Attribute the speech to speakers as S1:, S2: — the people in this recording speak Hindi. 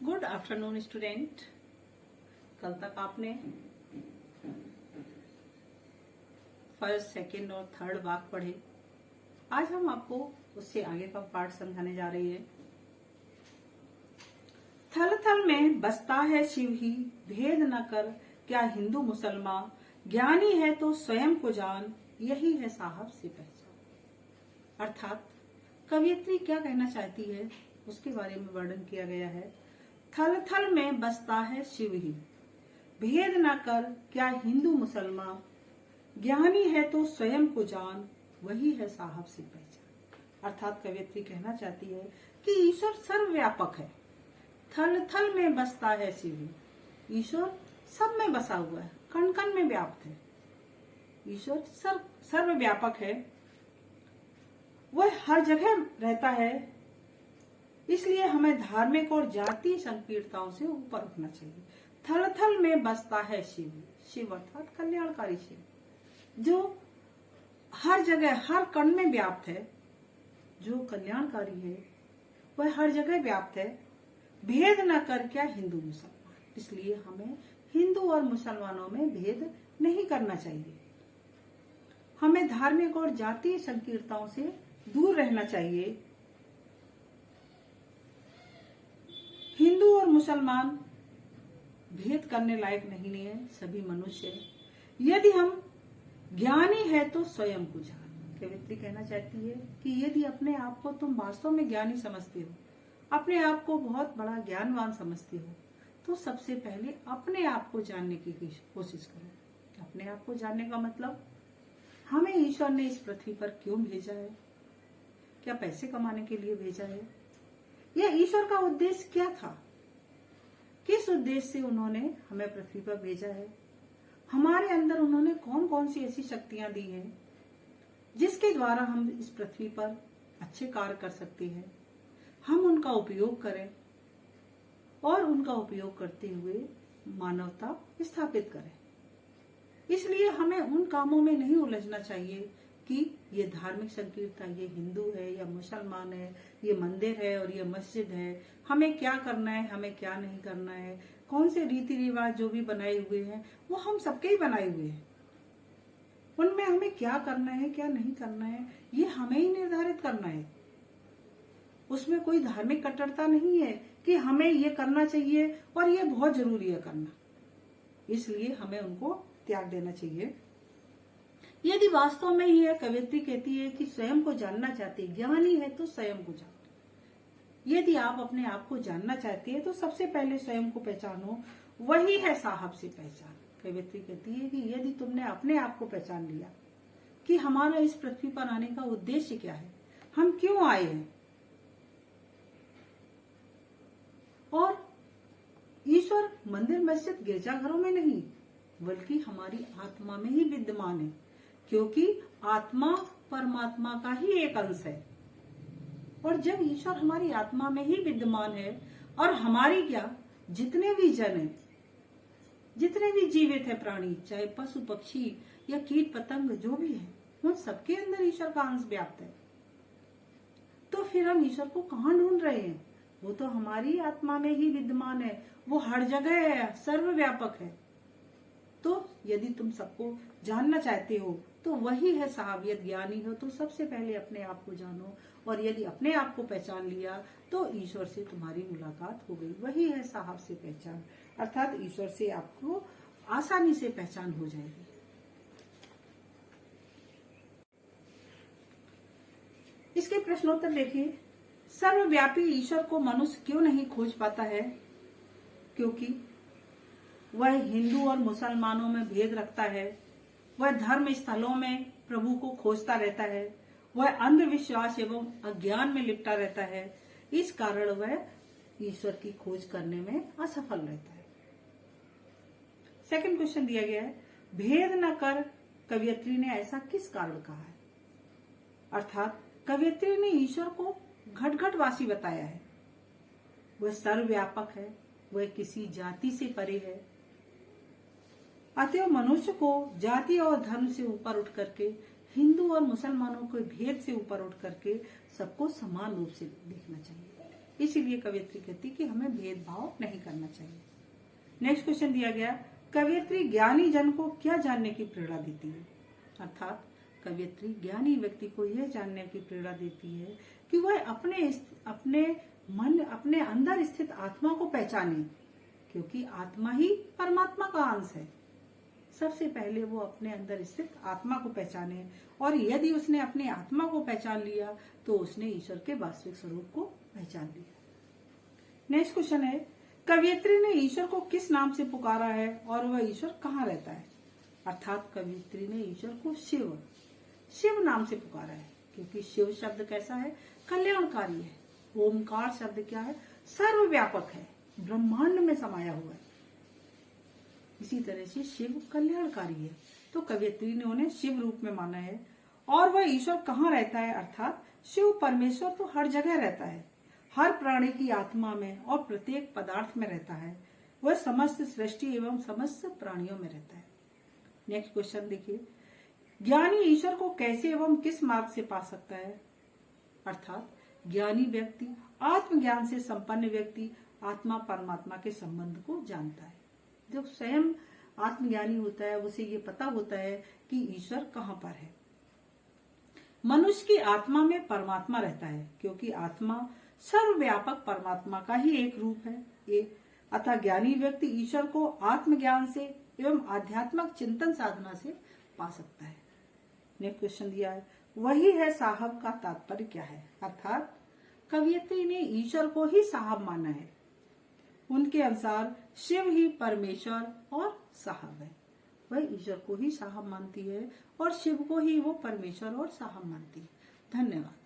S1: Good afternoon student. कल तक आपने फर्स्ट, सेकंड और थर्ड वाक्य पढ़े। आज हम आपको उससे आगे का पार्ट समझाने जा रही है। थल थल में बसता है शिव ही, भेद न कर क्या हिंदू मुसलमान, ज्ञानी है तो स्वयं को जान, यही है साहब से पहचान। अर्थात कवियत्री क्या कहना चाहती है उसके बारे में वर्णन किया गया है। थल थल में बसता है शिव ही, भेद न कर क्या हिंदू मुसलमान, ज्ञानी है तो स्वयं को जान, वही है साहब से पहचान। अर्थात कवियत्री कहना चाहती है कि ईश्वर सर्वव्यापक है। थल थल में बसता है शिव ही, ईश्वर सब में बसा हुआ है, कण कण में व्याप्त है। ईश्वर सर्वव्यापक है, वह हर जगह रहता है। इसलिए हमें धार्मिक और जातीय संकीर्णताओं से ऊपर उठना चाहिए। थल थल में बसता है शिव, शिव अर्थात कल्याणकारी शिव, जो हर जगह हर कण में व्याप्त है, जो कल्याणकारी है, वह हर जगह व्याप्त है। भेद न कर क्या हिंदू मुसलमान, इसलिए हमें हिंदू और मुसलमानों में भेद नहीं करना चाहिए। हमें धार्मिक और जातीय संकीर्णताओं से दूर रहना चाहिए। हिंदू और मुसलमान भेद करने लायक नहीं है, सभी मनुष्य है। यदि हम ज्ञानी है तो स्वयं को जान। कवित्री कहना चाहती है कि यदि अपने आप को तुम वास्तव में ज्ञानी समझते हो, अपने आप को बहुत बड़ा ज्ञानवान समझते हो, तो सबसे पहले अपने आप को जानने की कोशिश करो। अपने आप को जानने का मतलब, हमें ईश्वर ने इस पृथ्वी पर क्यों भेजा है? क्या पैसे कमाने के लिए भेजा है? यह ईश्वर का उद्देश्य क्या था? किस उद्देश्य से उन्होंने हमें पृथ्वी पर भेजा है? हमारे अंदर उन्होंने कौन कौन सी ऐसी शक्तियां दी हैं जिसके द्वारा हम इस पृथ्वी पर अच्छे कार्य कर सकते हैं? हम उनका उपयोग करें और उनका उपयोग करते हुए मानवता स्थापित करें। इसलिए हमें उन कामों में नहीं उलझना चाहिए कि ये धार्मिक संकीर्णता, ये हिंदू है या मुसलमान है, ये मंदिर है और ये मस्जिद है, हमें क्या करना है, हमें क्या नहीं करना है, कौन से रीति रिवाज जो भी बनाए हुए हैं वो हम सबके ही बनाए हुए हैं। उनमें हमें क्या करना है, क्या नहीं करना है, ये हमें ही निर्धारित करना है। उसमें कोई धार्मिक कट्टरता नहीं है कि हमें ये करना चाहिए और ये बहुत जरूरी है करना, इसलिए हमें उनको त्याग देना चाहिए। यदि वास्तव में यह कवियत्री कहती है कि स्वयं को जानना चाहती है, ज्ञानी है तो स्वयं को जान। यदि आप अपने आप को जानना चाहती है तो सबसे पहले स्वयं को पहचानो, वही है साहब से पहचान। कवियत्री कहती है कि यदि तुमने अपने आप को पहचान लिया कि हमारा इस पृथ्वी पर आने का उद्देश्य क्या है, हम क्यों आए हैं, और ईश्वर मंदिर मस्जिद गिरजाघरों में नहीं बल्कि हमारी आत्मा में ही विद्यमान है, क्योंकि आत्मा परमात्मा का ही एक अंश है। और जब ईश्वर हमारी आत्मा में ही विद्यमान है और हमारी क्या, जितने भी जन हैं, जितने भी जीवित है प्राणी, चाहे पशु पक्षी या कीट पतंग जो भी है, उन सबके अंदर ईश्वर का अंश व्याप्त है। तो फिर हम ईश्वर को कहाँ ढूंढ रहे हैं? वो तो हमारी आत्मा में ही विद्यमान है, वो हर जगह है, सर्वव्यापक है। तो यदि तुम सबको जानना चाहते हो तो वही है साहब। यदि ज्ञानी हो तो सबसे पहले अपने आप को जानो, और यदि अपने आप को पहचान लिया तो ईश्वर से तुम्हारी मुलाकात हो गई, वही है साहब से पहचान। अर्थात ईश्वर से आपको आसानी से पहचान हो जाएगी। इसके प्रश्नोत्तर देखिए। सर्वव्यापी ईश्वर को मनुष्य क्यों नहीं खोज पाता है? क्योंकि वह हिंदू और मुसलमानों में भेद रखता है, वह धर्म स्थलों में प्रभु को खोजता रहता है, वह अंधविश्वास एवं अज्ञान में लिपटा रहता है। इस कारण वह ईश्वर की खोज करने में असफल रहता है। सेकंड क्वेश्चन दिया गया है, भेद न कर कवियत्री ने ऐसा किस कारण कहा है? अर्थात कवियत्री ने ईश्वर को घट घटवासी बताया है, वह सर्वव्यापक है, वह किसी जाति से परे है। अतः मनुष्य को जाति और धर्म से ऊपर उठ करके, हिंदू और मुसलमानों के भेद से ऊपर उठ करके सबको समान रूप से देखना चाहिए। इसीलिए कवयित्री कहती कि हमें भेदभाव नहीं करना चाहिए। नेक्स्ट क्वेश्चन दिया गया, कवयित्री ज्ञानी जन को क्या जानने की प्रेरणा देती है? अर्थात कवयित्री ज्ञानी व्यक्ति को यह जानने की प्रेरणा देती है कि वह अपने अंदर स्थित आत्मा को पहचाने, क्योंकि आत्मा ही परमात्मा का अंश है। सबसे पहले वो अपने अंदर स्थित आत्मा को पहचाने, और यदि उसने अपने आत्मा को पहचान लिया तो उसने ईश्वर के वास्तविक स्वरूप को पहचान लिया। नेक्स्ट क्वेश्चन है, कवयित्री ने ईश्वर को किस नाम से पुकारा है और वह ईश्वर कहाँ रहता है? अर्थात कवयित्री ने ईश्वर को शिव नाम से पुकारा है, क्योंकि शिव शब्द कैसा है? कल्याणकारी है। ओमकार शब्द क्या है? सर्वव्यापक है, ब्रह्मांड में समाया हुआ है। इसी तरह से शिव कल्याणकारी है, तो कवयित्री ने उन्हें शिव रूप में माना है। और वह ईश्वर कहाँ रहता है? अर्थात शिव परमेश्वर तो हर जगह रहता है, हर प्राणी की आत्मा में और प्रत्येक पदार्थ में रहता है। वह समस्त सृष्टि एवं समस्त प्राणियों में रहता है। नेक्स्ट क्वेश्चन देखिए, ज्ञानी ईश्वर को कैसे एवं किस मार्ग से पा सकता है? अर्थात ज्ञानी व्यक्ति, आत्मज्ञान से संपन्न व्यक्ति आत्मा परमात्मा के संबंध को जानता है। जो स्वयं आत्मज्ञानी होता है उसे ये पता होता है कि ईश्वर कहाँ पर है। मनुष्य की आत्मा में परमात्मा रहता है, क्योंकि आत्मा सर्वव्यापक परमात्मा का ही एक रूप है। अतः ज्ञानी व्यक्ति ईश्वर को आत्मज्ञान से एवं आध्यात्मिक चिंतन साधना से पा सकता है। नेक्स्ट क्वेश्चन दिया है, वही है साहब का तात्पर्य क्या है? अर्थात कवयित्री ने ईश्वर को ही साहब माना है। उनके अनुसार शिव ही परमेश्वर और साहब है। वह ईश्वर को ही साहब मानती है और शिव को ही वो परमेश्वर और साहब मानती है। धन्यवाद।